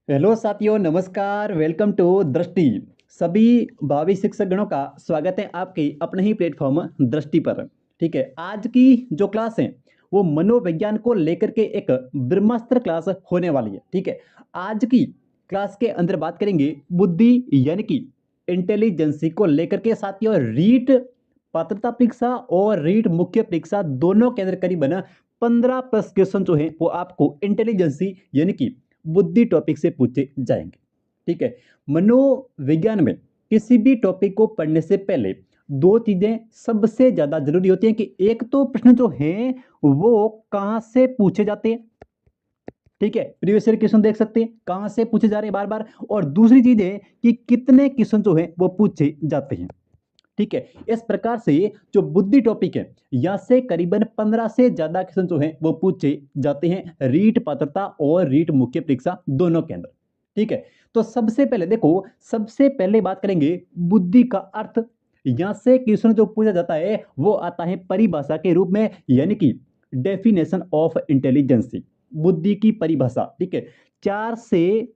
Hello साथियों, नमस्कार। Welcome to दृष्टि। सभी भावी शिक्षक गणों का स्वागत है आपके अपने ही प्लेटफॉर्म दृष्टि पर। ठीक है, आज की जो क्लास है वो मनोविज्ञान को लेकर के एक ब्रह्मास्त्र क्लास होने वाली है। ठीक है, आज की क्लास के अंदर बात करेंगे बुद्धि यानी कि इंटेलिजेंसी को लेकर के। साथियों, रीट पात्रता परीक्षा और रीट मुख्य परीक्षा दोनों के अंदर करीबन 15 प्लस क्वेश्चन जो है वो आपको इंटेलिजेंसी यानी कि बुद्धि टॉपिक से पूछे जाएंगे। ठीक है, मनोविज्ञान में किसी भी टॉपिक को पढ़ने से पहले दो चीजें सबसे ज्यादा जरूरी होती हैं कि एक तो प्रश्न जो हैं वो कहां से पूछे जाते हैं। ठीक है, प्रीवियस ईयर क्वेश्चन देख सकते हैं कहां से पूछे जा रहे हैं बार बार, और दूसरी चीज है कि कितने क्वेश्चन जो है वो पूछे जाते हैं। ठीक है, इस प्रकार से जो बुद्धि टॉपिक है यहां से करीबन 15 से ज्यादा क्वेश्चन जो हैं वो पूछे जाते हैं रीट पात्रता और रीट मुख्य परीक्षा दोनों के अंदर। ठीक है, तो सबसे पहले देखो, सबसे पहले बात करेंगे बुद्धि का अर्थ। यहां से क्वेश्चन जो पूछा जाता है वो आता है परिभाषा के रूप में, यानी कि डेफिनेशन ऑफ इंटेलिजेंसी, बुद्धि की परिभाषा। ठीक है, 4 से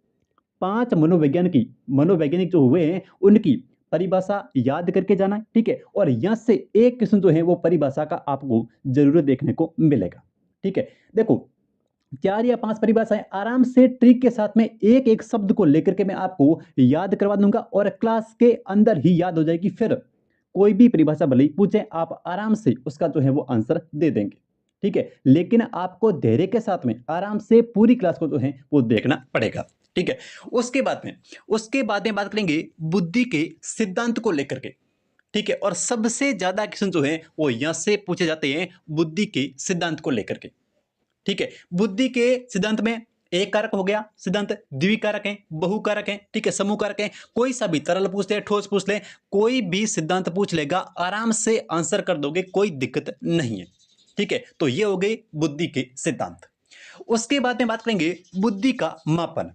5 मनोवैज्ञानिक जो हुए हैं उनकी परिभाषा याद करके जाना है। ठीक है, और यहां से एक क्वेश्चन जो है वो परिभाषा का आपको जरूर देखने को मिलेगा। ठीक है, देखो 4 या 5 परिभाषाएं आराम से ट्रिक के साथ में एक एक शब्द को लेकर के मैं आपको याद करवा दूंगा और क्लास के अंदर ही याद हो जाएगी। फिर कोई भी परिभाषा भले ही पूछे आप आराम से उसका जो है वो आंसर दे देंगे। ठीक है, लेकिन आपको धैर्य के साथ में आराम से पूरी क्लास को जो है वो देखना पड़ेगा। ठीक है, उसके बाद में बात करेंगे बुद्धि के सिद्धांत को लेकर के। ठीक है, और सबसे ज्यादा क्वेश्चन जो है वो यहां से पूछे जाते हैं बुद्धि के सिद्धांत को लेकर के। ठीक है, बुद्धि के सिद्धांत में एक कारक हो गया सिद्धांत, द्विकारक है, बहुकारक है, ठीक है, समूह कारक है। कोई सा भी तरल पूछ ले, ठोस पूछ ले, कोई भी सिद्धांत पूछ लेगा आराम से आंसर कर दोगे, कोई दिक्कत नहीं है। ठीक है, तो ये हो गई बुद्धि के सिद्धांत। उसके बाद में बात करेंगे बुद्धि का मापन।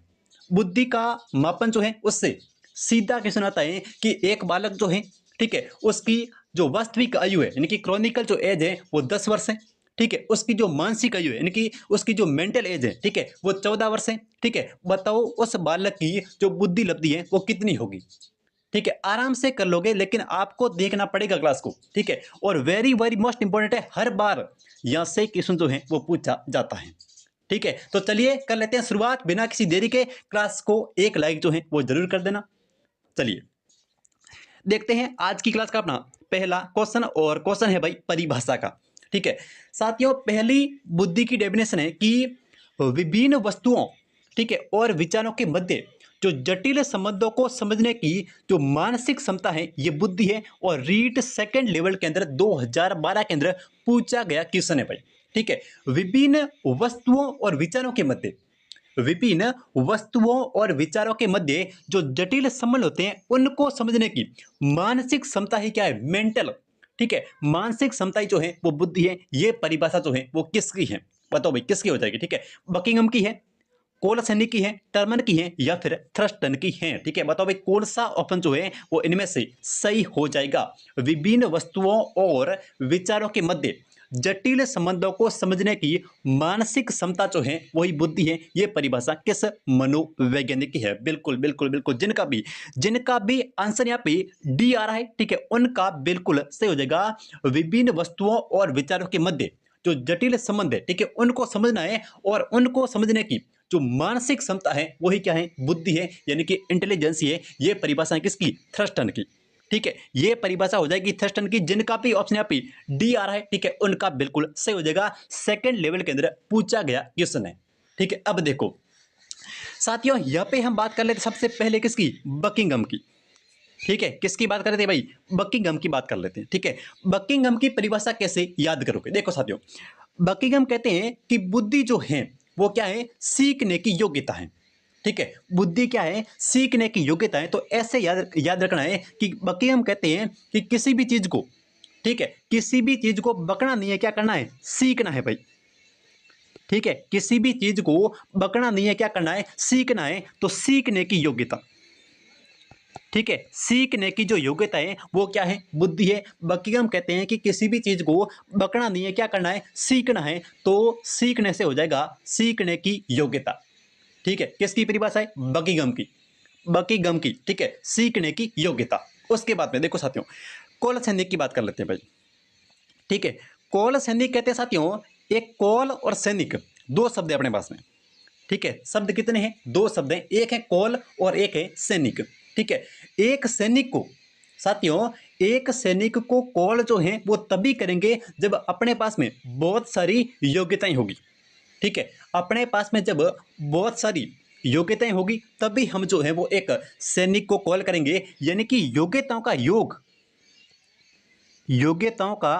बुद्धि का मापन जो है उससे सीधा क्वेश्चन आता है कि एक बालक जो है, ठीक है, उसकी जो वास्तविक आयु है यानी कि क्रॉनिकल जो एज है वो 10 वर्ष है। ठीक है, उसकी जो मानसिक आयु है यानी कि उसकी जो मेंटल एज है, ठीक है, वो 14 वर्ष है। ठीक है, बताओ उस बालक की जो बुद्धि लब्धि है वो कितनी होगी। ठीक है, आराम से कर लोगे लेकिन आपको देखना पड़ेगा क्लास को। ठीक है, और वेरी वेरी मोस्ट इंपॉर्टेंट है, हर बार यहां से क्वेश्चन जो है वो पूछा जाता है। ठीक है, तो चलिए कर लेते हैं शुरुआत बिना किसी देरी के। क्लास को एक लाइक जो है वो जरूर कर देना। चलिए देखते हैं आज की क्लास का अपना पहला क्वेश्चन, और क्वेश्चन है भाई परिभाषा का। ठीक है साथियों, पहली बुद्धि की डेफिनेशन है कि विभिन्न वस्तुओं, ठीक है, और विचारों के मध्य जो जटिल संबंधों को समझने की जो मानसिक क्षमता है ये बुद्धि है। और रीट सेकंड लेवल के अंदर 2012 के अंदर पूछा गया क्वेश्चन है भाई। ठीक है, विभिन्न वस्तुओं और विचारों के मध्य, विभिन्न वस्तुओं और विचारों के मध्य जो जटिल संबंध होते हैं उनको समझने की मानसिक क्षमता ही क्या है, मेंटल। ठीक है, मानसिक क्षमता ही जो है वो बुद्धि है। ये परिभाषा जो है वो किसकी है, बताओ भाई किसकी हो जाएगी। ठीक है, बकिंघम की है, कोलसैनी की है, टर्मन की है, या फिर थ्रस्टन की है। ठीक है, बताओ भाई कौन सा ऑप्शन जो है वो इनमें से सही हो जाएगा। विभिन्न वस्तुओं और विचारों के मध्य जटिल संबंधों को समझने की मानसिक क्षमता जो है वही बुद्धि है। ये परिभाषा किस मनोवैज्ञानिक की है। बिल्कुल बिल्कुल बिल्कुल, जिनका भी आंसर यहाँ पे डी आ रहा है, ठीक है, उनका बिल्कुल सही हो जाएगा। विभिन्न वस्तुओं और विचारों के मध्य जो जटिल संबंध है, ठीक है, उनको समझना है, और उनको समझने की जो मानसिक क्षमता है वही क्या है, बुद्धि है, यानी कि इंटेलिजेंस है। ये परिभाषा है किसकी, थ्रस्टन की। ठीक है, ये परिभाषा हो जाएगी थ्रस्टन की। जिनका भी ऑप्शन यहाँ पे डी आ रहा है, ठीक है, उनका बिल्कुल सही हो जाएगा। सेकंड लेवल के अंदर पूछा गया क्वेश्चन है। ठीक है, अब देखो साथियों, यहाँ पे हम बात कर लेते सबसे पहले किसकी, बकिंघम की। ठीक है, किसकी बात कर रहे थे भाई, बकिंघम की बात कर लेते हैं। ठीक है, बकिंघम की परिभाषा कैसे याद करोगे, देखो साथियों, बकिंघम कहते हैं कि बुद्धि जो है वो क्या है, सीखने की योग्यता है। ठीक है, बुद्धि क्या है, सीखने की योग्यता है। तो ऐसे याद याद रखना है कि बकिंघम कहते हैं कि किसी भी चीज को, ठीक है, किसी भी चीज को बकना नहीं है, क्या करना है, सीखना है भाई। ठीक है, किसी भी चीज को बकना नहीं है, क्या करना है, सीखना है। तो सीखने की योग्यता, ठीक है, सीखने की जो योग्यता है वो क्या है, बुद्धि है। बकिंघम कहते हैं कि किसी भी चीज को बकना नहीं है, क्या करना है, सीखना है। तो सीखने से हो जाएगा सीखने की योग्यता। ठीक है, किसकी परिभाषा है? बकिंघम की, बकिंघम की, ठीक है, सीखने की योग्यता। उसके बाद में देखो साथियों, कौल सैनिक की बात कर लेते हैं भाई, ठीक है। कौल सैनिक कहते हैं साथियों, एक कौल और सैनिक दो शब्द है अपने पास में, ठीक है। शब्द कितने हैं? दो शब्द हैं, एक है कौल और एक है सैनिक, ठीक है। एक सैनिक को साथियों, एक सैनिक को कॉल जो है वो तभी करेंगे जब अपने पास में बहुत सारी योग्यताएं होगी, ठीक है। अपने पास में जब बहुत सारी योग्यताएं होगी तभी हम जो है वो एक सैनिक को कॉल करेंगे, यानी कि योग्यताओं का योग, योग्यताओं का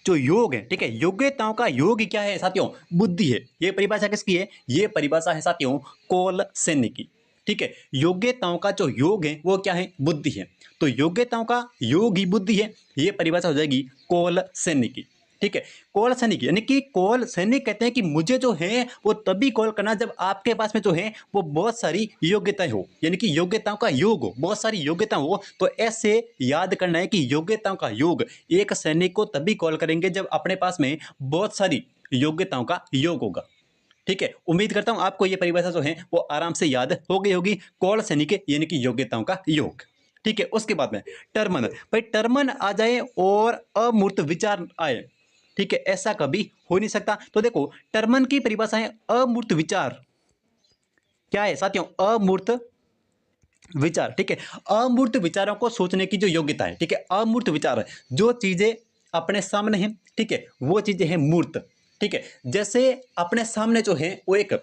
जो योग है, ठीक है, योग्यताओं का योग क्या है साथियों? बुद्धि है। ये परिभाषा किसकी है? ये परिभाषा है साथियों कौल सैनिक की, ठीक है। योग्यताओं का जो योग है वो क्या है? बुद्धि है। तो योग्यताओं का योग ही बुद्धि है, ये परिभाषा हो जाएगी कौल सैनिक की, ठीक है। कौल सैनिक यानी कि कौल सैनिक कहते हैं कि मुझे जो है वो तभी कॉल करना जब आपके पास में जो है वो बहुत सारी योग्यताएं हो, यानी कि योग्यताओं का योग हो, बहुत सारी योग्यता हो। तो ऐसे याद करना है कि योग्यताओं का योग एक सैनिक को तभी कॉल करेंगे जब अपने पास में बहुत सारी योग्यताओं का योग होगा, ठीक है। उम्मीद करता हूं आपको ये परिभाषा जो है वो आराम से याद हो गई होगी, कौल सैनिक यानी कि योग्यताओं का योग, ठीक है। उसके बाद में टर्मन, भाई टर्मन आ जाए और अमूर्त विचार आए, ठीक है, ऐसा कभी हो नहीं सकता। तो देखो टर्मन की परिभाषा है अमूर्त विचार, क्या है साथियों? अमूर्त विचार, ठीक है। अमूर्त विचारों को सोचने की जो योग्यता है, ठीक है, अमूर्त विचार, जो चीजें अपने सामने हैं, ठीक है, वो चीजें हैं मूर्त, ठीक है। जैसे अपने सामने जो है वो एक,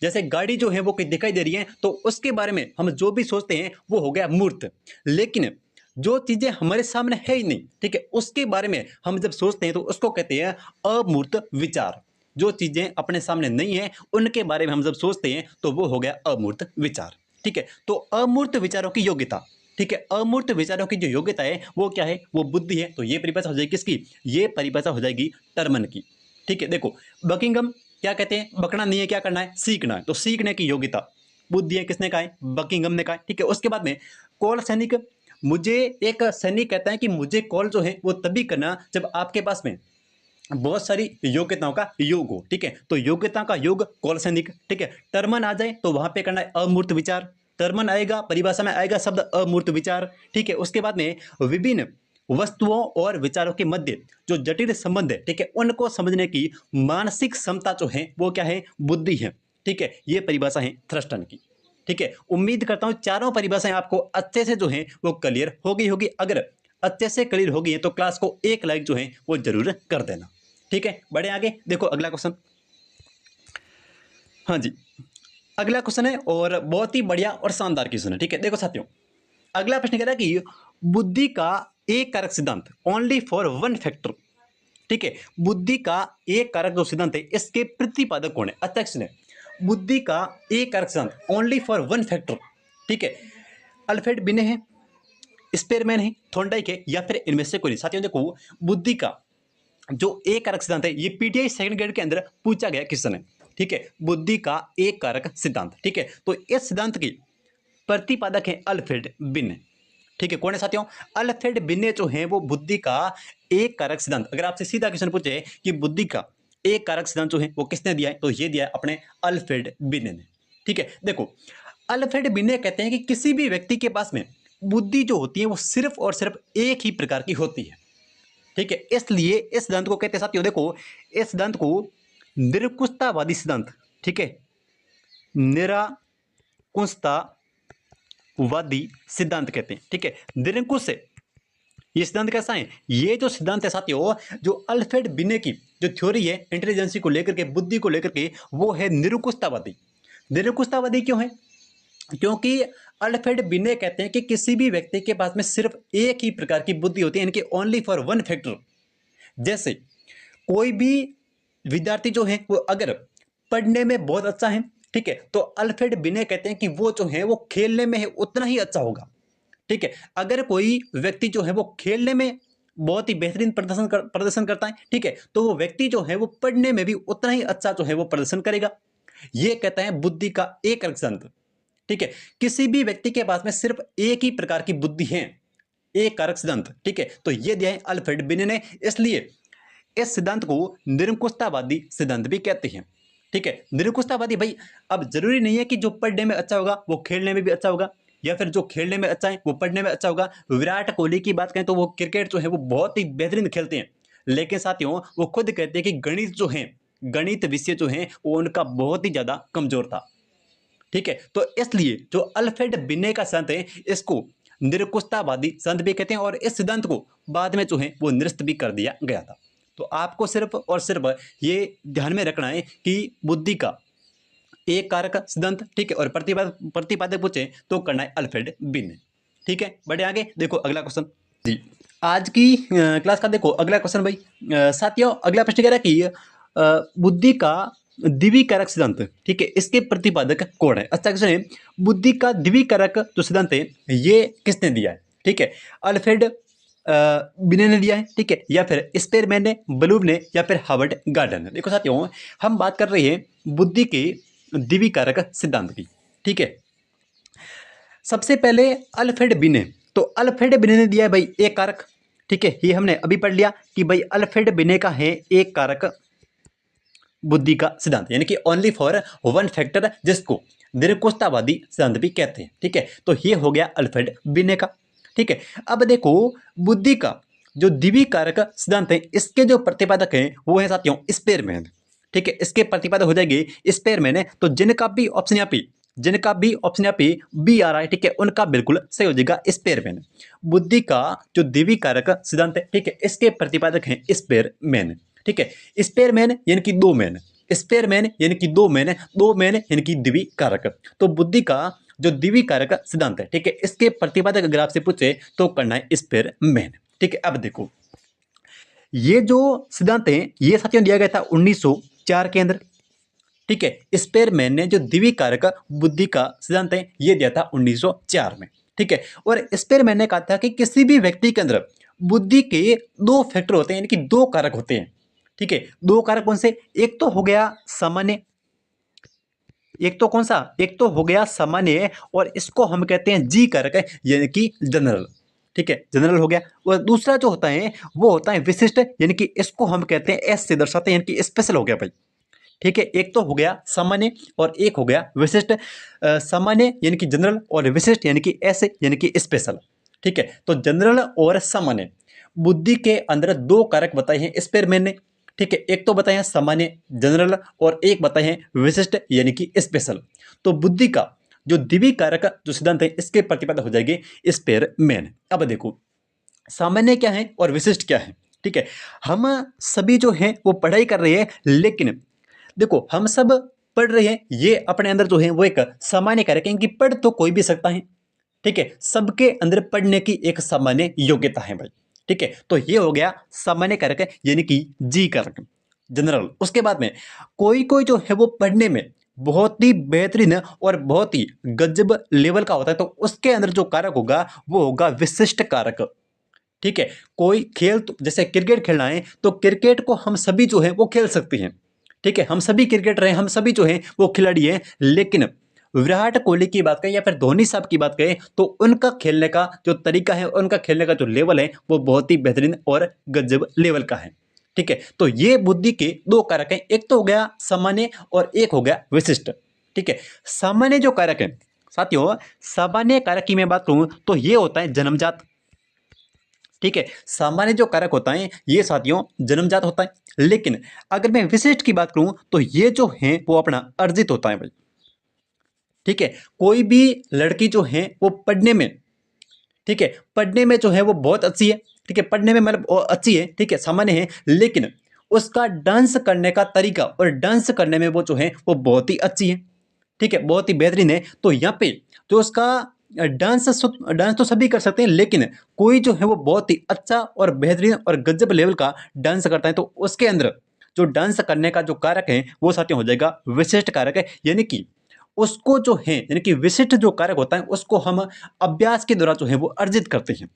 जैसे गाड़ी जो है वो दिखाई दे रही है तो उसके बारे में हम जो भी सोचते हैं वो हो गया मूर्त। लेकिन जो चीजें हमारे सामने है ही नहीं, ठीक है, उसके बारे में हम जब सोचते हैं तो उसको कहते हैं अमूर्त विचार। जो चीजें अपने सामने नहीं है उनके बारे में हम जब सोचते हैं तो वो हो गया अमूर्त विचार, ठीक है। तो अमूर्त विचारों की योग्यता, ठीक है, अमूर्त विचारों की जो योग्यता है वो क्या है? वो बुद्धि है। तो ये परिभाषा हो जाएगी किसकी? ये परिभाषा हो जाएगी टर्मन की, ठीक है। देखो बकिंघम क्या कहते हैं? बकना नहीं है, क्या करना है? सीखना है। तो सीखने की योग्यता बुद्धि है, किसने कहा है? बकिंघम ने कहा है, ठीक है। उसके बाद में कौल सैनिक, मुझे एक सैनिक कहता है कि मुझे कॉल जो है वो तभी करना जब आपके पास में बहुत सारी योग्यताओं का योग हो, ठीक है। तो योग्यताओं का योग कौल सैनिक, ठीक है। टर्मन आ जाए तो वहां पे करना है अमूर्त विचार, टर्मन आएगा परिभाषा में आएगा शब्द अमूर्त विचार, ठीक है। उसके बाद में विभिन्न वस्तुओं और विचारों के मध्य जो जटिल संबंध है, ठीक है, उनको समझने की मानसिक क्षमता जो है वो क्या है? बुद्धि है, ठीक है। ये परिभाषा है थ्रस्टन की, ठीक है। उम्मीद करता हूं चारों परिभाषाएं आपको अच्छे से जो है वो क्लियर हो गई होगी। अगर अच्छे से क्लियर हो गई है तो क्लास को एक लाइक जो है वो जरूर कर देना, ठीक है। बढ़े आगे, देखो अगला क्वेश्चन। हाँ जी, अगला क्वेश्चन है और बहुत ही बढ़िया और शानदार क्वेश्चन है, ठीक है। देखो साथियों, अगला प्रश्न कह रहा है कि बुद्धि का एक कारक सिद्धांत ओनली फॉर वन फैक्टर, ठीक है। बुद्धि का एक कारक जो सिद्धांत है इसके प्रतिपादक कौन है? अच्छा क्वेश्चन है, बुद्धि का एक कारक सिद्धांत ओनली फॉर वन फैक्टर, ठीक है। अल्फ्रेड बिने है, स्पेयरमैन है, थॉर्नडाइक है, या फिर इनमें से कोई नहीं। साथियों देखो बुद्धि का जो एक कारक सिद्धांत है ये पीटीआई सेकंड ग्रेड के अंदर पूछा गया क्वेश्चन है, ठीक है। बुद्धि का एक कारक सिद्धांत, ठीक है। तो इस सिद्धांत की प्रतिपादक है अल्फ्रेड बिने, ठीक है। कौन है साथियों? अल्फ्रेड बिने जो है वो बुद्धि का एक कारक सिद्धांत, अगर आपसे सीधा क्वेश्चन पूछे कि बुद्धि का एक कारक सिद्धांत जो है वो किसने दिया है, तो ये दिया है अपने अल्फ्रेड बिने ने, ठीक है। देखो अल्फ्रेड बिने कहते हैं कि किसी भी व्यक्ति के पास में बुद्धि जो होती है वो सिर्फ और सिर्फ एक ही प्रकार की होती है, ठीक है। इसलिए इस सिद्धांत को कहते हैं साथियों, देखो इस सिद्धांत को निरंकुशतावादी सिद्धांत, ठीक है, निरंकुशतावादी सिद्धांत कहते हैं, ठीक है। निरंकुश से ये सिद्धांत कैसा है? ये जो सिद्धांत है साथियों, जो अल्फ्रेड बिने की जो थ्योरी है इंटेलिजेंसी को लेकर के, बुद्धि को लेकर के, वो है निरंकुशतावादी। निरंकुशतावादी क्यों है? क्योंकि अल्फ्रेड बिने कहते हैं कि किसी भी व्यक्ति के पास में सिर्फ एक ही प्रकार की बुद्धि होती है, इनकी ओनली फॉर वन फैक्टर। जैसे कोई भी विद्यार्थी जो है वो अगर पढ़ने में बहुत अच्छा है, ठीक है, तो अल्फ्रेड बिने कहते हैं कि वो जो है वो खेलने में है उतना ही अच्छा होगा, ठीक है। अगर कोई व्यक्ति जो है वो खेलने में बहुत ही बेहतरीन प्रदर्शन करता है, ठीक है, तो वो व्यक्ति जो है वो पढ़ने में भी उतना ही अच्छा जो है वो प्रदर्शन करेगा। ये कहता है बुद्धि का एक सिद्धांत, ठीक है। किसी भी व्यक्ति के पास में सिर्फ एक ही प्रकार की बुद्धि है, एक कारक सिद्धांत, ठीक है। तो ये दिया है अल्फ्रेड बिने ने। इसलिए इस सिद्धांत को निरंकुशतावादी सिद्धांत भी कहते हैं। ठीक है, निरंकुशतावादी भाई, अब जरूरी नहीं है कि जो पढ़ने में अच्छा होगा वो खेलने में भी अच्छा होगा, या फिर जो खेलने में अच्छा है वो पढ़ने में अच्छा होगा। विराट कोहली की बात करें तो वो क्रिकेट जो है वो बहुत ही बेहतरीन खेलते हैं, लेकिन साथियों वो खुद कहते हैं कि गणित जो है, गणित विषय जो है वो उनका बहुत ही ज्यादा कमजोर था। ठीक है, तो इसलिए जो अल्फ्रेड बिने का सिद्धांत है इसको निरंकुशतावादी सिद्धांत भी कहते हैं, और इस सिद्धांत को बाद में जो है वो निरस्त भी कर दिया गया था। तो आपको सिर्फ और सिर्फ ये ध्यान में रखना है कि बुद्धि का एक कारक सिद्धांत, ठीक है, और प्रतिपादक पूछे तो करना है अल्फ्रेड बिने। ठीक है, बढ़े आगे, देखो अगला क्वेश्चन जी। आज की क्लास का देखो अगला क्वेश्चन भाई, साथियों अगला प्रश्न कह रहा है कि बुद्धि का द्विकारक सिद्धांत, ठीक है, इसके प्रतिपादक कौन है। अच्छा क्वेश्चन है, बुद्धि का द्विकारक जो सिद्धांत है ये किसने दिया है। ठीक है, अल्फ्रेड बिने ने दिया है, ठीक है, या फिर स्पेरमैन ने, ब्लूम ने, या फिर हार्वर्ड गार्डन ने। देखो साथियों हम बात कर रहे हैं बुद्धि के द्विकारक सिद्धांत की। ठीक है, सबसे पहले अल्फ्रेड बिने, तो अल्फ्रेड बिने ने दिया है भाई एक कारक। ठीक है, ये हमने अभी पढ़ लिया कि भाई अल्फ्रेड बिने का है एक कारक बुद्धि का सिद्धांत, यानी कि ओनली फॉर वन फैक्टर, जिसको निरंकुशतावादी सिद्धांत भी कहते हैं। ठीक है, तो ये हो गया अल्फ्रेड बिने का। ठीक है, अब देखो बुद्धि का जो द्विकारक सिद्धांत है इसके जो प्रतिपादक हैं वो है साथियों स्पेरमैन। ठीक है, इसके प्रतिपादक हो जाएंगे स्पेरमैन है, तो जिनका भी ऑप्शन यहाँ पे बी आ रहा है, ठीक है, उनका बिल्कुल सही हो जाएगा स्पेरमैन। बुद्धि का जो द्विकारक सिद्धांत है, ठीक है, इसके प्रतिपादक हैं स्पेरमैन। ठीक है, स्पेरमैन यानी कि दो मैन, स्पेरमैन यानी कि दो मैन, दो मैन यानी कि द्विकारक। तो बुद्धि का जो द्विकारक सिद्धांत है, ठीक है, इसके प्रतिपादक अगर आपसे पूछे तो करना है स्पेरमैन। ठीक है, अब देखो ये जो सिद्धांत है ये साथियों दिया गया था 1904 के अंदर। ठीक है, स्पेरमैन ने जो द्विकारक बुद्धि का सिद्धांत है ये दिया था 1904 में। ठीक है, और स्पेरमैन ने कहा था कि किसी भी व्यक्ति के अंदर बुद्धि के दो फैक्टर होते हैं, यानी कि दो कारक होते हैं। ठीक है, दो कारक कौन से, एक तो हो गया सामान्य, एक तो कौन सा, एक तो हो गया सामान्य, और इसको हम कहते हैं जी कारक, यानी कि जनरल। ठीक है, जनरल हो गया। और दूसरा जो होता है वो होता है विशिष्ट, यानी कि इसको हम कहते हैं एस से दर्शाते हैं, यानी कि स्पेशल हो गया भाई। ठीक है, एक तो हो गया सामान्य और एक हो गया विशिष्ट। सामान्य यानी कि जनरल और विशिष्ट यानी कि ऐसे यानी कि स्पेशल। ठीक है, तो जनरल और सामान्य बुद्धि के अंदर दो कारक बताए हैं स्पेरमैन ने। ठीक है, एक तो बताए हैं सामान्य जनरल और एक बताए हैं विशिष्ट यानी कि स्पेशल। तो बुद्धि का जो द्विकारक जो सिद्धांत है इसके प्रतिपादक हो जाएंगे स्पेरमैन। अब देखो सामान्य क्या है और विशिष्ट क्या है। ठीक है, हम सभी जो हैं वो पढ़ाई कर रहे हैं, लेकिन देखो हम सब पढ़ रहे हैं, ये अपने अंदर जो है वो एक सामान्य कारक है कि पढ़ तो कोई भी सकता है। ठीक है, सबके अंदर पढ़ने की एक सामान्य योग्यता है भाई। ठीक है, तो ये हो गया सामान्य कारक यानी कि जी कारक, जनरल। उसके बाद में कोई कोई जो है वो पढ़ने में बहुत ही बेहतरीन और बहुत ही गजब लेवल का होता है, तो उसके अंदर जो कारक होगा वो होगा विशिष्ट कारक। ठीक है, कोई खेल तो जैसे क्रिकेट खेलना है तो क्रिकेट को हम सभी जो है वो खेल सकते हैं। ठीक है, हम सभी क्रिकेटर हैं, हम सभी जो हैं वो खिलाड़ी हैं, लेकिन विराट कोहली की बात करें या फिर धोनी साहब की बात करें तो उनका खेलने का जो तरीका है, उनका खेलने का जो लेवल है वो बहुत ही बेहतरीन और गजब लेवल का है। ठीक है, तो ये बुद्धि के दो कारक हैं, एक तो हो गया सामान्य और एक हो गया विशिष्ट। ठीक है, सामान्य जो कारक है साथियों, सामान्य कारक की मैं बात करूं तो ये होता है जन्मजात। ठीक है, सामान्य जो कारक होता है ये साथियों जन्मजात होता है, लेकिन अगर मैं विशिष्ट की बात करूं तो ये जो है वो अपना अर्जित होता है भाई। ठीक है, कोई भी लड़की जो है वो पढ़ने में, ठीक है, पढ़ने में जो है वो बहुत अच्छी है। ठीक है, पढ़ने में मतलब वो अच्छी है, ठीक है, सामान्य है, लेकिन उसका डांस करने का तरीका और डांस करने में वो जो है वो बहुत ही अच्छी है। ठीक है, बहुत ही बेहतरीन है। तो यहाँ पे जो उसका डांस तो सभी कर सकते हैं, लेकिन कोई जो है वो बहुत ही अच्छा और बेहतरीन और गजब लेवल का डांस करता है, तो उसके अंदर जो डांस करने का जो कारक है वो साथियों हो जाएगा विशिष्ट कारक है। यानी कि उसको जो है, यानी कि विशिष्ट जो कारक होता है उसको हम अभ्यास के द्वारा जो है वो अर्जित करते हैं।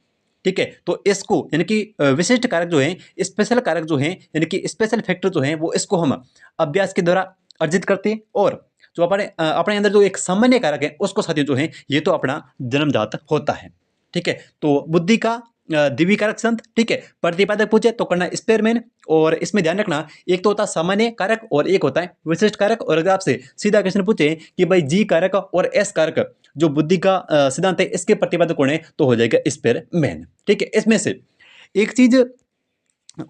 ठीक है, तो इसको यानी कि विशिष्ट कारक जो है, स्पेशल कारक जो है, यानी कि स्पेशल फैक्टर जो है वो इसको हम अभ्यास के द्वारा अर्जित करते हैं, और जो अपने अंदर जो एक सामान्य कारक है उसको साथियों जो है ये तो अपना जन्मजात होता है। ठीक है, तो बुद्धि का द्विकारक सिद्धांत, ठीक है। प्रतिपादक पूछे तो करना स्पेयरमैन, और इसमें ध्यान रखना एक तो होता है सामान्य कारक और एक होता है विशिष्ट कारक। और अगर आपसे सीधा क्वेश्चन पूछे कि भाई जी कारक और एस कारक जो बुद्धि का सिद्धांत है इसके प्रतिपादक कौन है, तो हो जाएगा स्पेयरमैन, ठीक है। इसमें से एक चीज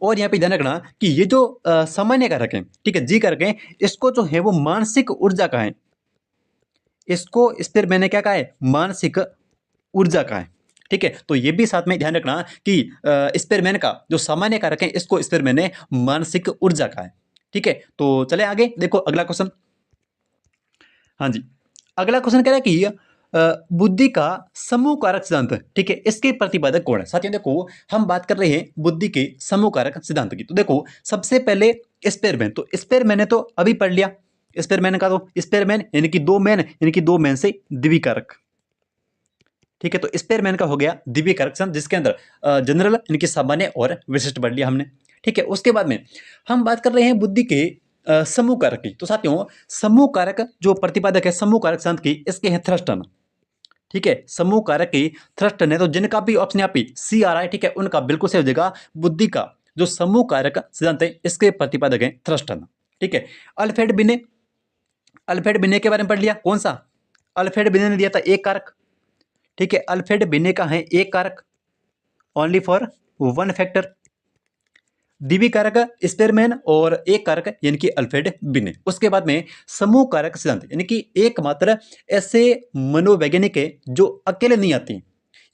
और यहाँ पे ध्यान रखना कि ये जो सामान्य कारक है, ठीक है, जी कारक है, इसको जो है वो मानसिक ऊर्जा का है, इसको स्पेयरमैन ने क्या कहा है, मानसिक ऊर्जा का है, ठीक है। तो ये भी साथ में ध्यान रखना कि स्पेयरमैन का जो सामान्य कारक है इसको स्पेयरमैन ने मानसिक ऊर्जा का है, ठीक है। तो चले आगे, देखो अगला क्वेश्चन। हाँ जी, अगला क्वेश्चन कह रहा है कि बुद्धि का समूह कारक सिद्धांत, ठीक है, इसके प्रतिपादक कौन है। साथियों देखो हम बात कर रहे हैं बुद्धि के समूह कारक सिद्धांत की। तो देखो सबसे पहले स्पेयरमैन, तो स्पेयरमैन ने तो अभी पढ़ लिया, स्पेयरमैन का तो स्पेयरमैन यानी कि दो मैन, यानी कि दो मैन से द्विकारक, ठीक है। तो स्पेयरमैन का हो गया द्विकारक सिद्धांत, जिसके अंदर जनरल यानी कि सामान्य और विशिष्ट पढ़ लिया हमने, ठीक है। उसके बाद में हम बात कर रहे हैं बुद्धि के समूह कारक की। तो साथियों समूह कारक जो प्रतिपादक है समूह कारक सिद्धांत की, इसके हैं थ्रस्टन, ठीक है। समूह कारक की थ्रस्टन है, तो जिनका भी ऑप्शन यहाँ पे सी आ रहा है, ठीक है, उनका बिल्कुल सही हो जाएगा। बुद्धि का जो समूह कारक सिद्धांत है इसके प्रतिपादक है थ्रस्टन, ठीक है। अल्फ्रेड बिने, अल्फ्रेड बिने के बारे में पढ़ लिया, कौन सा, अल्फ्रेड बिने ने दिया था एक कारक, ठीक है। अल्फ्रेड बिने का है एक कारक, ओनली फॉर वन फैक्टर, द्विकारक स्पेयरमैन और एक कारक यानी कि अल्फ्रेड बिने। उसके बाद में समूह कारक सिद्धांत, यानी कि एकमात्र ऐसे मनोवैज्ञानिक है जो अकेले नहीं आते,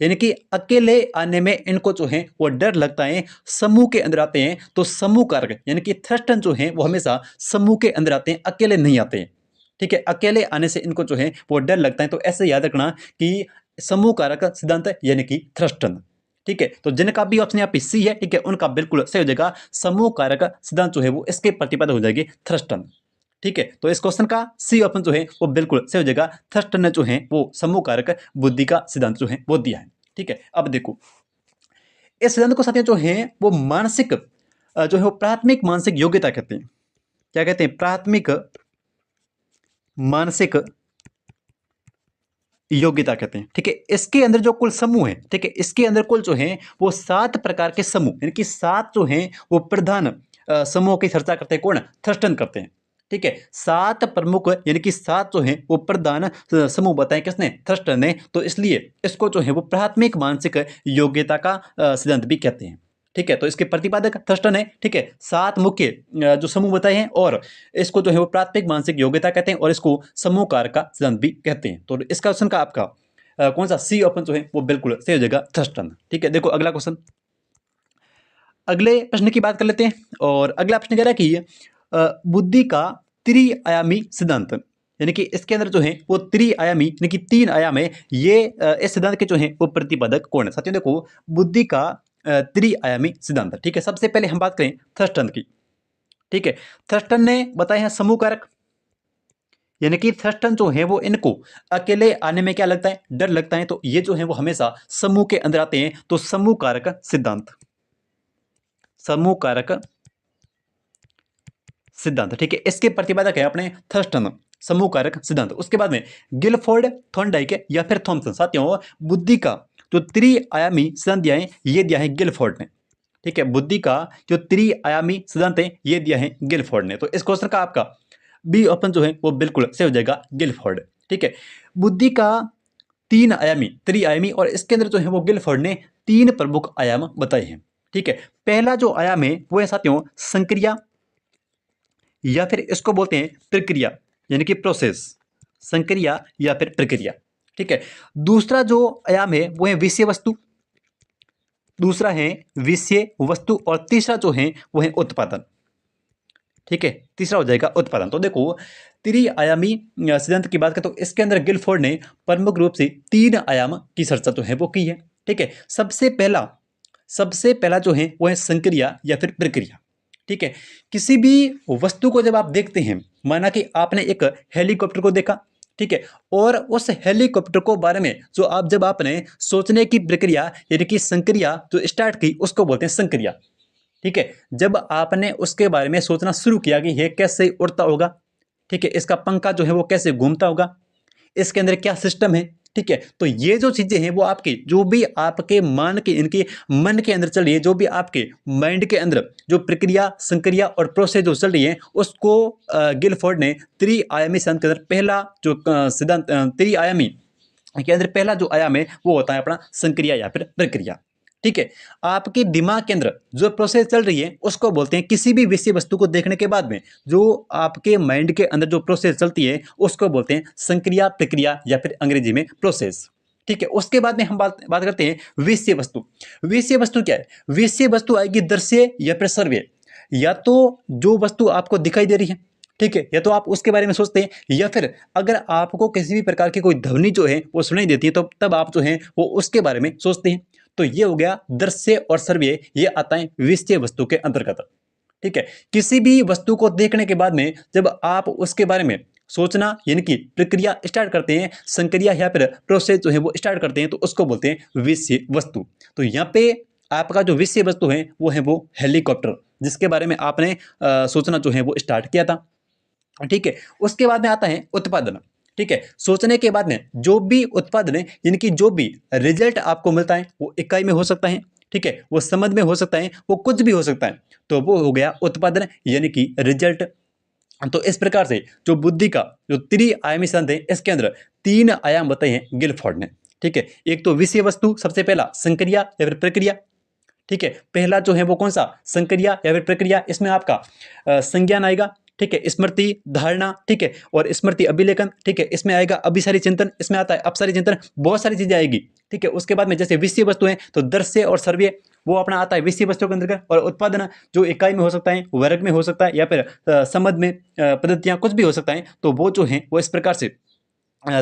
यानी कि अकेले आने में इनको जो है वो डर लगता है, समूह के अंदर आते हैं। तो समूह कारक यानी कि थ्रस्टन जो है वो हमेशा समूह के अंदर आते हैं, अकेले नहीं आते हैं, ठीक है। अकेले आने से इनको जो है वो डर लगता है। तो ऐसे याद रखना कि समूह कारक सिद्धांत यानी कि थ्रस्टन, ठीक है। तो जिनका भी ऑप्शन यहाँ पे सी है, ठीक है, उनका बिल्कुल सही हो जाएगा। समूह कारक सिद्धांत जो है वो इसके प्रतिपादक हो जाएगी थ्रस्टन, ठीक है। तो इस क्वेश्चन का सी ऑप्शन जो है वो बिल्कुल सही हो जाएगा। थ्रस्टन ने जो है वो समूह कारक बुद्धि का सिद्धांत जो है वो दिया है, ठीक है। अब देखो इस सिद्धांत को साथियों जो है वो मानसिक जो है वो प्राथमिक मानसिक योग्यता कहते हैं। क्या कहते हैं, प्राथमिक मानसिक योग्यता कहते हैं, ठीक है। इसके अंदर जो कुल समूह है, ठीक है, इसके अंदर कुल जो है वो 7 प्रकार के समूह, यानी कि 7 जो हैं वो प्रधान समूह की चर्चा करते हैं, कौन, थ्रस्टन करते हैं, ठीक है। 7 प्रमुख यानी कि 7 जो है वो प्रधान समूह बताए किसने, थ्रस्टन ने। तो इसलिए इसको जो है वो प्राथमिक मानसिक योग्यता का सिद्धांत भी कहते हैं, ठीक है। तो इसके प्रतिपादक थ्रस्टन है, ठीक है। 7 मुख्य जो समूह बताए हैं, और इसको जो है वो प्राथमिक मानसिक योग्यता कहते हैं, और इसको समूह कारक का सिद्धांत भी कहते हैं। तो इसका क्वेश्चन का आपका कौन सा सी ऑप्शन जो है वो बिल्कुल सही हो जाएगा, थ्रस्टन, ठीक है। देखो अगला क्वेश्चन, अगले प्रश्न की बात कर लेते हैं। और अगला प्रश्न कह रहा है कि बुद्धि का त्रिआयामी सिद्धांत, यानी कि इसके अंदर जो है वो त्रिआयामी यानी कि 3 आयाम है, ये इस सिद्धांत के जो है वो प्रतिपादक कौन है। साथियों देखो बुद्धि का त्रिआयामी सिद्धांत, ठीक है। सबसे पहले हम बात करें थ्रस्टन की, ठीक है। थ्रस्टन ने बताए हैं समूह कारक, यानी कि थ्रस्टन जो है वो इनको अकेले आने में क्या लगता है, डर लगता है। तो ये जो है वो हमेशा समूह के अंदर आते हैं। तो समूह कारक सिद्धांत, समूह कारक सिद्धांत, ठीक है, इसके प्रतिपादक है अपने थ्रस्टन, समूह कारक सिद्धांत। उसके बाद में गिलफोर्ड, थॉर्नडाइक या फिर थॉमसन। साथियों बुद्धि का जो त्रिआयामी सिद्धांत दिया है ये दिया है गिलफोर्ड ने, ठीक है। बुद्धि का जो त्रिआयामी सिद्धांत है ये दिया है गिलफोर्ड ने। तो इस क्वेश्चन का आपका बी ऑप्शन जो है वो बिल्कुल सही हो जाएगा, गिलफोर्ड, ठीक है। बुद्धि का 3 आयामी त्रिआयामी, और इसके अंदर जो है वो गिलफोर्ड ने 3 प्रमुख आयाम बताए हैं, ठीक है। पहला जो आयाम है वो है साथियों संक्रिया, या फिर इसको बोलते हैं प्रक्रिया, यानी कि प्रोसेस, संक्रिया या फिर प्रक्रिया, ठीक है। दूसरा जो आयाम है वो है विषय वस्तु, दूसरा है विषय वस्तु, और तीसरा जो है वो है उत्पादन, ठीक है। तीसरा हो जाएगा उत्पादन। तो देखो त्रिआयामी सिद्धांत की बात करें तो इसके अंदर गिलफोर्ड ने प्रमुख रूप से 3 आयाम की चर्चा जो है वो की है, ठीक है। सबसे पहला जो है वो है संक्रिया या फिर प्रक्रिया, ठीक है। किसी भी वस्तु को जब आप देखते हैं, माना कि आपने एक हेलीकॉप्टर को देखा, ठीक है, और उस हेलीकॉप्टर को बारे में जब आपने सोचने की प्रक्रिया यानी कि संक्रिया जो स्टार्ट की उसको बोलते हैं संक्रिया, ठीक है। जब आपने उसके बारे में सोचना शुरू किया कि यह कैसे उड़ता होगा, ठीक है, इसका पंखा जो है वो कैसे घूमता होगा, इसके अंदर क्या सिस्टम है, ठीक है। तो ये जो चीजें हैं वो आपके जो भी आपके मान के इनके मन के अंदर चल रही है, जो भी आपके माइंड के अंदर जो प्रक्रिया संक्रिया और प्रोसेस जो चल रही है, उसको गिलफोर्ड ने त्रिआयामी सिद्धांत के अंदर पहला जो सिद्धांत त्रिआयामी के अंदर पहला जो आयाम है वो होता है अपना संक्रिया या फिर प्रक्रिया। ठीक है। आपके दिमाग के अंदर जो प्रोसेस चल रही है उसको बोलते हैं, किसी भी विषय वस्तु को देखने के बाद में जो आपके माइंड के अंदर जो प्रोसेस चलती है उसको बोलते हैं संक्रिया प्रक्रिया या फिर अंग्रेजी में प्रोसेस। ठीक है। उसके बाद में हम बात करते हैं विषय वस्तु। विषय वस्तु क्या है? विषय वस्तु आएगी दृश्य या फिर श्रव्य, या तो जो वस्तु आपको दिखाई दे रही है, ठीक है, या तो आप उसके बारे में सोचते हैं, या फिर अगर आपको किसी भी प्रकार की कोई ध्वनि जो है वो सुनाई देती है तो तब आप जो है वो उसके बारे में सोचते हैं। तो ये हो गया दृश्य और श्रव्य, ये आता है विषय वस्तु के अंतर्गत। ठीक है। किसी भी वस्तु को देखने के बाद में जब आप उसके बारे में सोचना यानी कि प्रक्रिया स्टार्ट करते हैं, संक्रिया या फिर प्रोसेस जो है वो स्टार्ट करते हैं, तो उसको बोलते हैं विषय वस्तु। तो यहाँ पे आपका जो विषय वस्तु है वो हेलीकॉप्टर, जिसके बारे में आपने सोचना जो है वो स्टार्ट किया था। ठीक है। उसके बाद में आता है उत्पादन। ठीक है। सोचने के बाद में जो भी उत्पादन है यानी कि जो भी रिजल्ट आपको मिलता है वो इकाई में हो सकता है, ठीक है, वो समझ में हो सकता है, वो कुछ भी हो सकता है, तो वो हो गया उत्पादन यानी कि रिजल्ट। तो इस प्रकार से जो बुद्धि का जो त्रिआयामी सिद्धांत है इसके अंदर 3 आयाम बताए हैं गिलफोर्ड ने। ठीक है। एक तो विषय वस्तु, सबसे पहला संक्रिया या फिर प्रक्रिया। ठीक है। पहला जो है वो कौन सा? संक्रिया या फिर प्रक्रिया। इसमें आपका संज्ञान आएगा, ठीक है, स्मृति, धारणा, ठीक है, और स्मृति अभिलेखन, ठीक है, इसमें आएगा अभिसारी चिंतन, इसमें आता है अपसारी चिंतन, बहुत सारी चीजें आएगी। ठीक है। उसके बाद में जैसे विषय वस्तु है तो दृश्य और श्रव्य वो अपना आता है विषय वस्तु के अंतर्गत, और उत्पादन जो इकाई में हो सकता है, वर्ग में हो सकता है, या फिर समझ में पद्धतियां कुछ भी हो सकता है, तो वो जो है वो इस प्रकार से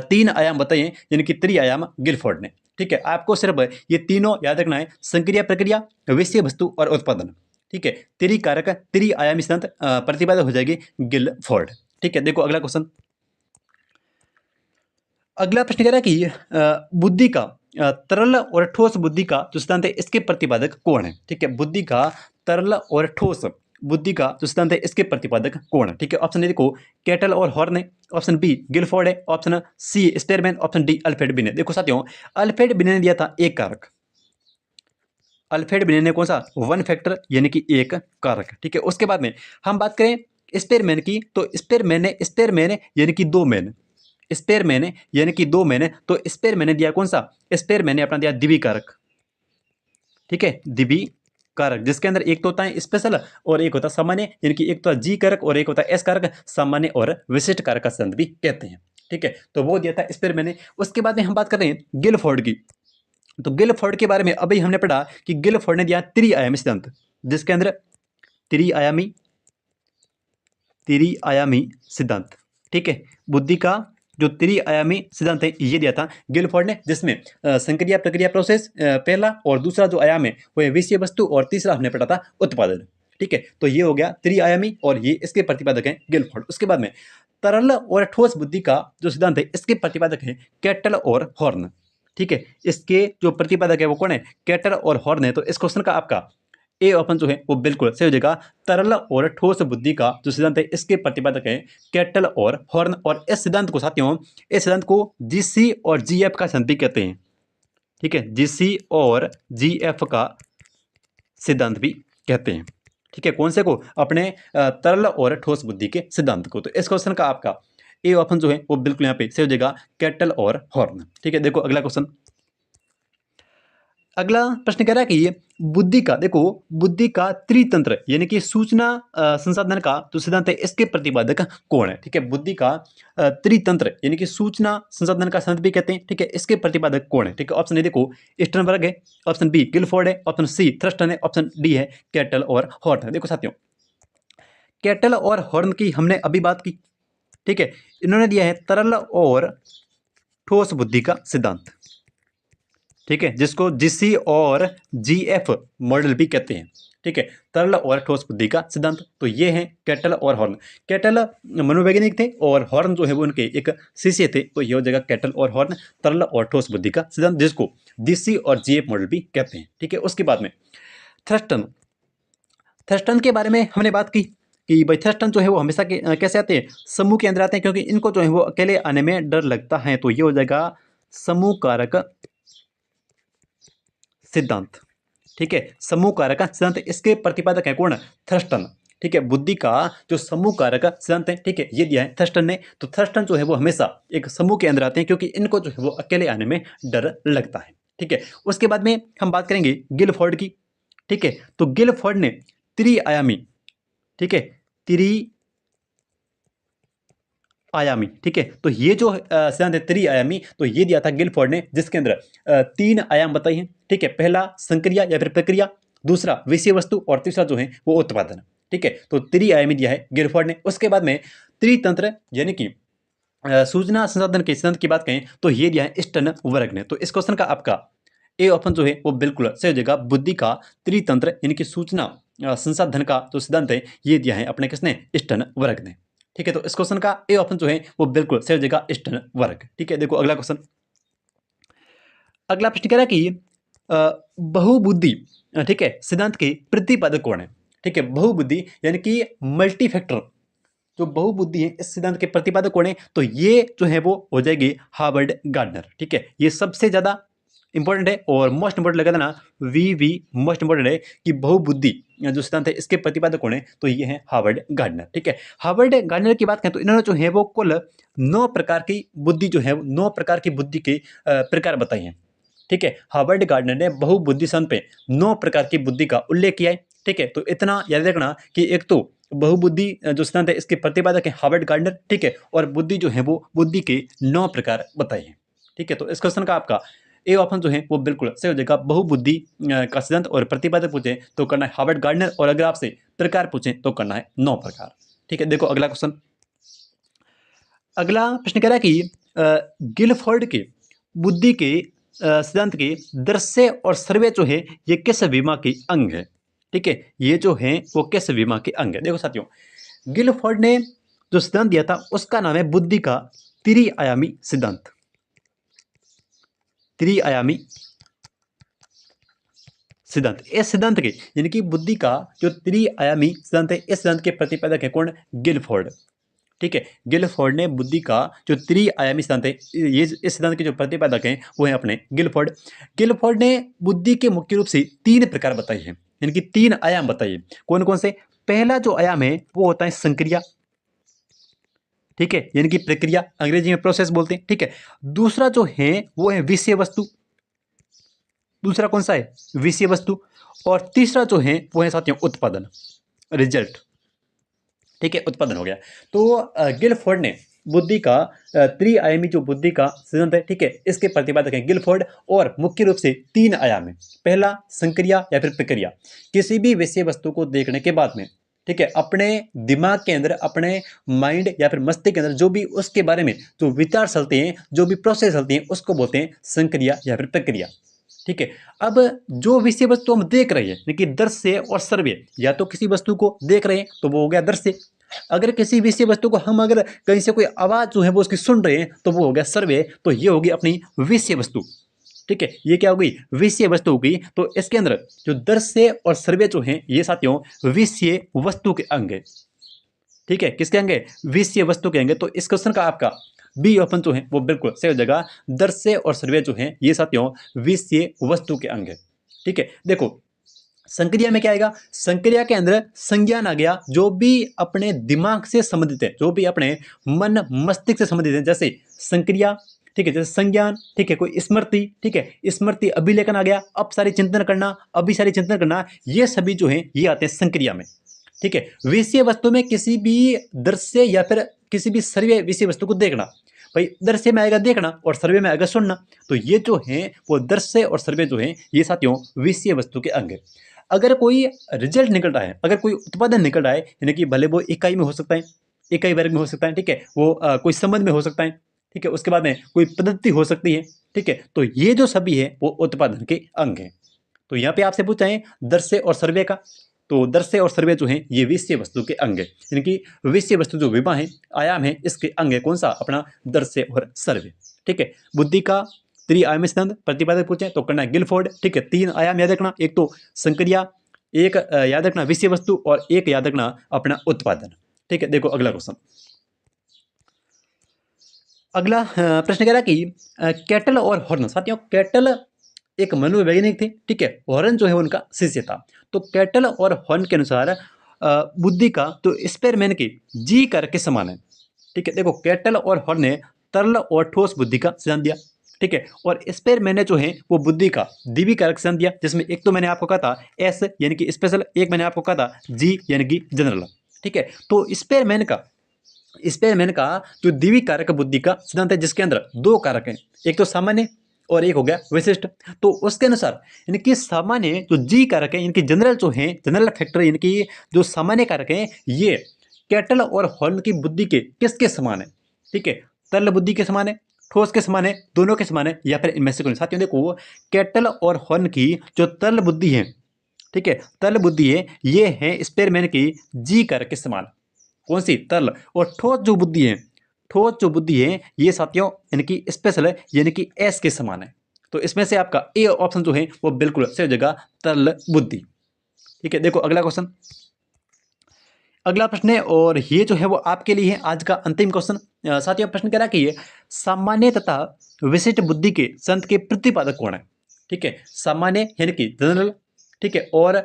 3 आयाम बताइए यानी कि त्रिआयाम गिलफोर्ड ने। ठीक है। आपको सिर्फ ये तीनों याद रखना है, संक्रिया प्रक्रिया, विषय वस्तु और उत्पादन। ठीक है। त्रिकारक त्रिआयामी सिद्धांत प्रतिपादक हो जाएगी गिलफोर्ड। ठीक है। देखो अगला क्वेश्चन। अगला प्रश्न कह रहा है कि बुद्धि का तरल और ठोस बुद्धि का जो सिद्धांत है इसके प्रतिपादक कौन है? ठीक है। बुद्धि का तरल और ठोस बुद्धि का जो सिद्धांत है इसके प्रतिपादक कौन है? ठीक है। ऑप्शन ए देखो कैटल और हॉर्न है, ऑप्शन बी गिलफोर्ड है, option C Spearman, option D Alfred Binet. देखो साथियों, अल्फ्रेड बिने ने दिया था एक कारक, अल्फ्रेड बिने ने कौन सा? 1 फैक्टर यानी कि एक कारक। ठीक है। उसके बाद में हम बात करें स्पेयरमैन की, तो स्पेयरमैन यानी कि 2 मैन, स्पेयरमैन यानी कि 2 मैन, तो स्पेयरमैन ने दिया कौन सा? स्पेयरमैन ने अपना दिया द्विवीय कारक। ठीक है। द्विवीय कारक जिसके अंदर एक तो होता है स्पेशल और एक होता है सामान्य, यानी कि एक तो जी कारक और एक होता है एस कारक, सामान्य और विशिष्ट कारक का सिद्धांत भी कहते हैं। ठीक है। तो वो दिया था स्पेयरमैन ने। उसके बाद में हम बात कर रहे हैं गिलफोर्ड की, तो गिलफोर्ड के बारे में अभी हमने पढ़ा कि गिलफोर्ड ने दिया त्रिआयामी सिद्धांत, जिसके अंदर त्रिआयामी सिद्धांत। ठीक है। बुद्धि का जो त्रिआयामी सिद्धांत है ये दिया था गिलफोर्ड ने, जिसमें संक्रिया प्रक्रिया प्रोसेस पहला, और दूसरा जो आयाम है वो है विषय वस्तु, और तीसरा हमने पढ़ा था उत्पादन। ठीक है। तो ये हो गया त्रिआयामी और ये इसके प्रतिपादक है गिलफोर्ड। उसके बाद में तरल और ठोस बुद्धि का जो सिद्धांत है इसके प्रतिपादक है कैटल और हॉर्न। ठीक है। इसके जो प्रतिपादक है वो कौन है? कैटल और हॉर्न है। तो इस क्वेश्चन का आपका ए ऑप्शन जो है वो बिल्कुल सही हो जाएगा। तरल और ठोस बुद्धि का जो सिद्धांत है इसके प्रतिपादक है कैटल और हॉर्न। और इस सिद्धांत को साथियों, इस सिद्धांत को जीसी और जीएफ का सिद्धांत भी कहते हैं। ठीक है। जीसी और जीएफ का सिद्धांत भी कहते हैं। ठीक है। कौन से को? अपने तरल और ठोस बुद्धि के सिद्धांत को। तो इस क्वेश्चन का आपका ए ऑप्शन जो है वो बिल्कुल यहाँ पे सही हो जाएगा, कैटल और हॉर्न। ठीक है। देखो अगला क्वेश्चन। अगला प्रश्न कह रहा है कि ये बुद्धि का, देखो बुद्धि का त्रितंत्र यानी कि सूचना संसाधन का जो सिद्धांत है इसके प्रतिपादक कौन है? ठीक है। बुद्धि का त्रितंत्र यानी कि सूचना संसाधन का सिद्धांत भी कहते हैं। ठीक है। इसके प्रतिपादक कौन है? ठीक है। ऑप्शन ए देखो स्टर्नबर्ग है, ऑप्शन बी गिलफोर्ड है, ऑप्शन सी थ्रस्टन है, ऑप्शन डी है कैटल और हॉर्न। देखो साथियों, कैटल और हॉर्न की हमने अभी बात की। ठीक है। इन्होंने दिया है तरल और ठोस बुद्धि का सिद्धांत। ठीक है। जिसको जीसी और जीएफ मॉडल भी कहते हैं। ठीक है। तरल और ठोस बुद्धि का सिद्धांत। तो ये है कैटल और हॉर्न। कैटल मनोवैज्ञानिक थे और हॉर्न जो है वो उनके एक शिष्य थे। तो ये हो जाएगा कैटल और हॉर्न, तरल और ठोस बुद्धि का सिद्धांत, जिसको जीसी और जीएफ मॉडल भी कहते हैं। ठीक है। उसके बाद में थ्रस्टन के बारे में हमने बात की कि भाई थ्रस्टन जो है वो हमेशा कैसे आते हैं? समूह के अंदर आते हैं, क्योंकि इनको जो है वो अकेले आने में डर लगता है। तो ये हो जाएगा समूह कारक सिद्धांत। ठीक है, समूह कारक सिद्धांत, इसके प्रतिपादक है कौन? थर्स्टन। ठीक है, बुद्धि का जो समूह कारक सिद्धांत है, ठीक है, ये दिया है थर्स्टन ने। तो थर्स्टन जो है वो हमेशा एक समूह के अंदर आते हैं, क्योंकि इनको जो है वो अकेले आने में डर लगता है। ठीक है, उसके बाद में हम बात करेंगे गिलफोर्ड की। ठीक है, तो गिलफोर्ड ने त्रिआयामी, ठीक है, त्रिआयामी, ठीक है, तो ये जो सिद्धांत है त्रिआयामी, तो ये दिया था गिलफोर्ड ने, जिसके अंदर 3 आयाम बताई हैं। ठीक है, पहला संक्रिया या फिर प्रक्रिया, दूसरा विषय वस्तु, और तीसरा जो है वो उत्पादन। ठीक है, तो त्रिआयामी दिया है गिलफोर्ड ने। उसके बाद में त्रितंत्र यानी कि सूचना संसाधन के सिद्धांत की बात करें तो ये दिया है स्टर्नबर्ग ने। तो इस क्वेश्चन का आपका ए ऑप्शन जो है वो बिल्कुल सही हो जाएगा। बुद्धि का त्रितंत्र यानी कि सूचना संसाधन का जो सिद्धांत है ये दिया है अपने किसने? स्टर्नबर्ग ने। ठीक है, तो इस क्वेश्चन का ए ऑप्शन जो है वो बिल्कुल सही हो जाएगा, स्टर्नबर्ग। ठीक है, देखो अगला क्वेश्चन। अगला प्रश्न कह रहा है कि बहुबुद्धि, ठीक है, सिद्धांत के प्रतिपादक कौन है? ठीक है, बहुबुद्धि यानी कि मल्टी फैक्टर जो बहुबुद्धि है, इस सिद्धांत के प्रतिपादक कौन है? तो ये जो है वो हो जाएगी हार्वर्ड गार्डनर। ठीक है, ये सबसे ज्यादा इंपॉर्टेंट है और मोस्ट इंपॉर्टेंट लगा था ना, वी मोस्ट इंपॉर्टेंट है कि बहुबुद्धि जो सिद्धांत है इसके प्रतिपादक कौन है? तो ये है हार्वर्ड गार्डनर। ठीक है, हार्वर्ड गार्डनर की बात करें तो इन्होंने जो है वो कुल 9 प्रकार की बुद्धि जो है 9 प्रकार की बुद्धि के प्रकार बताए हैं। ठीक है, हार्वर्ड गार्डनर ने बहुबुद्धि सिद्धांत पे 9 प्रकार की बुद्धि का उल्लेख किया है। ठीक है, तो इतना याद रखना कि एक तो बहुबुद्धि जो सिद्धांत है इसके प्रतिपादक है हार्वर्ड गार्डनर। ठीक है, और बुद्धि जो है वो बुद्धि के 9 प्रकार बताए हैं। ठीक है, तो इस क्वेश्चन का आपका ए ऑप्शन जो है वो बिल्कुल सही हो जाएगा। बहुबुद्धि का सिद्धांत और प्रतिपादक पूछे तो करना है हार्वर्ड गार्डनर, और अगर आपसे प्रकार पूछे तो करना है 9 प्रकार। ठीक है, देखो अगला क्वेश्चन। अगला प्रश्न कह रहा है कि गिलफोर्ड के बुद्धि के सिद्धांत के दृश्य और सर्वे जो है ये किस विमा के अंग है? ठीक है, ये जो है वो किस विमा के अंग है? देखो साथियों, गिलफोर्ड ने जो सिद्धांत दिया था उसका नाम है बुद्धि का त्रिआयामी सिद्धांत। त्रिआयामी सिद्धांत, इस सिद्धांत के यानी कि बुद्धि का जो त्रिआयामी सिद्धांत है इस सिद्धांत के प्रतिपादक है कौन? गिलफोर्ड। ठीक है, गिलफोर्ड ने बुद्धि का जो त्रिआयामी सिद्धांत है ये इस सिद्धांत के जो प्रतिपादक हैं वो है अपने गिलफोर्ड। गिलफोर्ड ने बुद्धि के मुख्य रूप से 3 प्रकार बताए हैं, यानी कि 3 आयाम बताइए। कौन कौन से? पहला जो आयाम है वो होता है संक्रिया। ठीक है, यानी कि प्रक्रिया, अंग्रेजी में प्रोसेस बोलते हैं। ठीक है, दूसरा जो है वो है विषय वस्तु। दूसरा कौन सा है? विषय वस्तु। और तीसरा जो है वो है साथियों उत्पादन, रिजल्ट। ठीक है, उत्पादन हो गया। तो गिलफोर्ड ने बुद्धि का त्रिआयामी जो बुद्धि का सिद्धांत है, ठीक है, इसके प्रतिपादक हैं गिलफोर्ड, और मुख्य रूप से 3 आयाम है। पहला संक्रिया या फिर प्रक्रिया, किसी भी विषय वस्तु को देखने के बाद में, ठीक है, अपने दिमाग के अंदर, अपने माइंड या फिर मस्तिष्क के अंदर जो भी उसके बारे में जो विचार चलते हैं, जो भी प्रोसेस चलती हैं, उसको बोलते हैं संक्रिया या फिर प्रक्रिया। ठीक है, अब जो विषय वस्तु हम देख रहे हैं, यानी दृश्य और सर्वे, या तो किसी वस्तु को देख रहे हैं तो वो हो गया दृश्य, अगर किसी विषय वस्तु को हम अगर कहीं से कोई आवाज जो है वो उसकी सुन रहे हैं तो वो हो गया सर्वे, तो ये होगी अपनी विषय वस्तु। ठीक है, ये क्या हो गई? विषय वस्तु हो गई। तो इसके अंदर जो दृश्य और सर्वे जो है ये साथियों विषय वस्तु के अंग है। ठीक है, किसके अंग है? विषय वस्तु के अंग है। तो इस क्वेश्चन का आपका बी ऑप्शन जो है वो बिल्कुल सही हो जाएगा। दृश्य और सर्वे जो है ये साथियों विषय वस्तु के अंग है। ठीक है, देखो संक्रिया में क्या आएगा? संक्रिया के अंदर संज्ञान आ गया, जो भी अपने दिमाग से संबंधित है, जो भी अपने मन मस्तिष्क से संबंधित है, जैसे संक्रिया। ठीक है, जैसे संज्ञान, ठीक है, कोई स्मृति, ठीक है, स्मृति, अभिलेखन आ गया, अपसारी चिंतन करना, अभिसारी चिंतन करना, ये सभी जो है ये आते हैं संक्रिया में। ठीक है, विषय वस्तु में किसी भी दृश्य या फिर किसी भी सर्वे विषय वस्तु को देखना, भाई दृश्य में आएगा देखना और सर्वे में आएगा सुनना, तो ये जो है वो दृश्य और सर्वे जो है ये साथियों विषय वस्तु के अंग है। अगर कोई रिजल्ट निकल रहा है, अगर कोई उत्पादन निकल रहा है, यानी कि भले वो इकाई में हो सकता है, इकाई वर्ग में हो सकता है, ठीक है, वो कोई संबंध में हो सकता है, ठीक है, उसके बाद में कोई पद्धति हो सकती है, ठीक है, तो ये जो सभी है वो उत्पादन के अंग है। तो यहाँ पे आपसे पूछा है दृश्य और सर्वे का, तो दृश्य और सर्वे जो है ये विषय वस्तु के अंग है, यानी कि विषय वस्तु जो विमा है, आयाम है, इसके अंग है कौन सा? अपना दृश्य और सर्वे। ठीक है, बुद्धि का त्रिआयामी सिद्धांत प्रतिपादक पूछे तो करना है गिलफोर्ड। ठीक है, 3 आयाम याद रखना, एक तो संक्रिया, एक याद रखना विषय वस्तु, और एक याद रखना अपना उत्पादन। ठीक है, देखो अगला क्वेश्चन। अगला प्रश्न कह रहा है कि कैटल और हॉर्न। साथियों, कैटल एक मनोवैज्ञानिक थे, ठीक है, हॉर्न जो है उनका शिष्य था। तो कैटल और हॉर्न के अनुसार बुद्धि का तो स्पेरमैन के जी कारक के समान है। ठीक है, देखो कैटल और हॉर्न ने तरल और ठोस बुद्धि का सिद्धांत दिया, ठीक है, और स्पेरमैन ने जो है वो बुद्धि का द्विवीय कारक सिद्धांत दिया, जिसमें एक तो मैंने आपको कहा था एस यानी कि स्पेशल, एक मैंने आपको कहा था जी यानी कि जनरल। ठीक है, तो स्पेरमैन का जो द्विवीय कारक बुद्धि का सिद्धांत है, जिसके अंदर दो कारक हैं, एक तो सामान्य और एक हो गया विशिष्ट। तो उसके अनुसार यानी कि सामान्य जो जी कारक है, इनकी जनरल जो है, जनरल फैक्टर यानी कि जो सामान्य कारक हैं, ये कैटल और हॉर्न की बुद्धि के किसके समान है? ठीक है, तरल बुद्धि के समान है, ठोस के समान है, दोनों के समान है, या फिर इनमें से कोई। साथियों देखो, कैटल और हॉर्न की जो तरल बुद्धि है, ठीक है, तरल बुद्धि है, ये है स्पेरमैन की जी कारक के समान। कौन सी? तरल। और ठोस जो बुद्धि है, ठोस जो बुद्धि है, ये साथियों यानी कि स्पेशल है, यानी कि एस के समान है। तो इसमें से आपका ए ऑप्शन जो है वो बिल्कुल सही जगह, तरल बुद्धि। ठीक है, देखो अगला क्वेश्चन, अगला प्रश्न है, और ये जो है वो आपके लिए है आज का अंतिम क्वेश्चन। साथियों, प्रश्न कह रहा है कि ये सामान्य तथा विशिष्ट बुद्धि के संत के प्रतिपादक कौन है? ठीक है, सामान्य यानी कि जनरल, ठीक है, और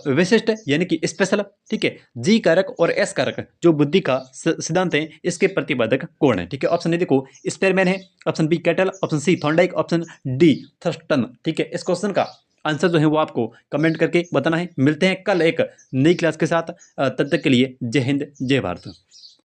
विशिष्ट यानी कि स्पेशल, ठीक है, जी कारक और एस कारक जो बुद्धि का सिद्धांत है, इसके प्रतिपादक कौन है? ठीक है, ऑप्शन ए देखो स्पेरमैन है, option B Cattell, option C Thorndike, option D Thurstone. ठीक है, इस क्वेश्चन का आंसर जो है वो आपको कमेंट करके बताना है। मिलते हैं कल एक नई क्लास के साथ, तब तक के लिए जय हिंद जय भारत।